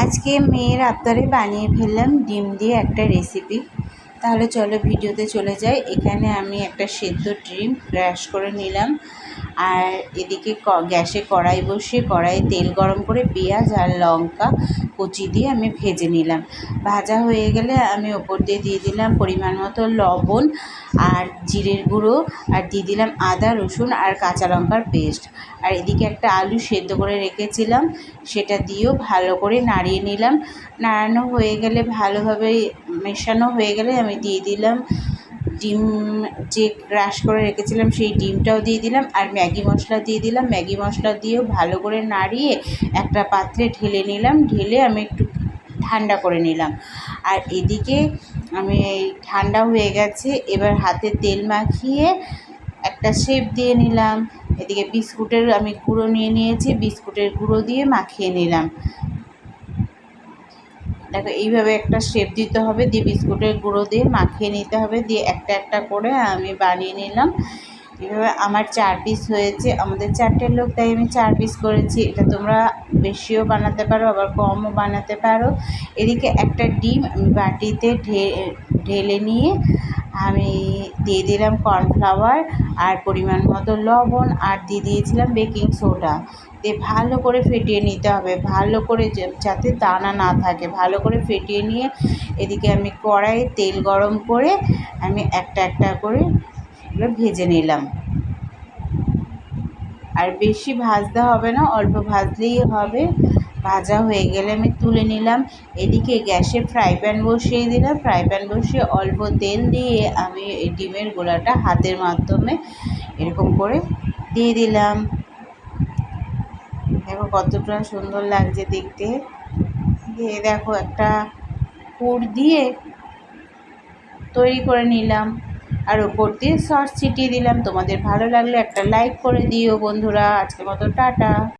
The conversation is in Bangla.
আজকে মেয়ের আবদারে বানিয়ে ফেললাম ডিম দিয়ে একটা রেসিপি। তাহলে চলো ভিডিওতে চলে যাই। এখানে আমি একটা সেদ্ধ ডিম ক্র্যাশ করে নিলাম, আর এদিকে গ্যাসে কড়াই বসিয়ে কড়াইয়ে তেল গরম করে পেঁয়াজ আর লঙ্কা কুচি দিয়ে আমি ভেজে নিলাম। ভাজা হয়ে গেলে আমি ওপর দিয়ে দিলাম পরিমাণ মতো লবণ আর জিরের গুঁড়ো, আর দিয়ে দিলাম আদা রসুন আর কাঁচা লঙ্কার পেস্ট। আর এদিকে একটা আলু সেদ্ধ করে রেখেছিলাম, সেটা দিয়েও ভালো করে নাড়িয়ে নিলাম। নাড়ানো হয়ে গেলে ভালোভাবে মেশানো হয়ে গেলে আমি দিয়ে দিলাম ডিম, যে ক্রাশ করে রেখেছিলাম সেই ডিমটাও দিয়ে দিলাম, আর ম্যাগি মশলা দিয়ে দিলাম। ম্যাগি মশলা দিয়েও ভালো করে নাড়িয়ে একটা পাত্রে ঢেলে নিলাম। ঢেলে আমি একটু ঠান্ডা করে নিলাম। আর এদিকে আমি ঠান্ডা হয়ে গেছে, এবার হাতে তেল মাখিয়ে একটা শেপ দিয়ে নিলাম। এদিকে বিস্কুটের আমি গুঁড়ো নিয়েছি, বিস্কুটের গুঁড়ো দিয়ে মাখিয়ে নিলাম। দেখো এইভাবে একটা শেপ দিতে হবে, দিয়ে বিস্কুটের গুঁড়ো দিয়ে মাখিয়ে নিতে হবে, দিয়ে একটা একটা করে আমি বানিয়ে নিলাম। এভাবে আমার 4 পিস হয়েছে, আমাদের 4টে লোক তাই আমি 4 পিস করেছি। এটা তোমরা বেশিও বানাতে পারো আবার কমও বানাতে পারো। এদিকে একটা ডিম আমি বাটিতে ঢেলে নিয়ে আমি দিয়ে দিলাম কর্নফ্লাওয়ার আর পরিমাণ মতো লবণ, আর দিয়ে দিয়েছিলাম বেকিং সোডা। দিয়ে ভালো করে ফেটিয়ে নিতে হবে, ভালো করে যাতে দানা না থাকে, ভালো করে ফেটিয়ে নিয়ে এদিকে আমি কড়াইয়ে তেল গরম করে আমি একটা একটা করে এগুলো ভেজে নিলাম। আর বেশি ভাজতে হবে না, অল্প ভাজলেই হবে। ভাজা হয়ে গেলে আমি তুলে নিলাম। এদিকে গ্যাসে ফ্রাই প্যান বসিয়ে দিলাম। ফ্রাই প্যান বসিয়ে অল্প তেল দিয়ে আমি এই ডিমের গোলাটা হাতের মাধ্যমে এরকম করে দিয়ে দিলাম। দেখো কতটা সুন্দর লাগছে দেখতে। দিয়ে দেখো একটা পুর দিয়ে তৈরি করে নিলাম, আর ওপর দিয়ে সস ছিটিয়ে দিলাম। তোমাদের ভালো লাগলে একটা লাইক করে দিও বন্ধুরা। আজকের মতো টাটা।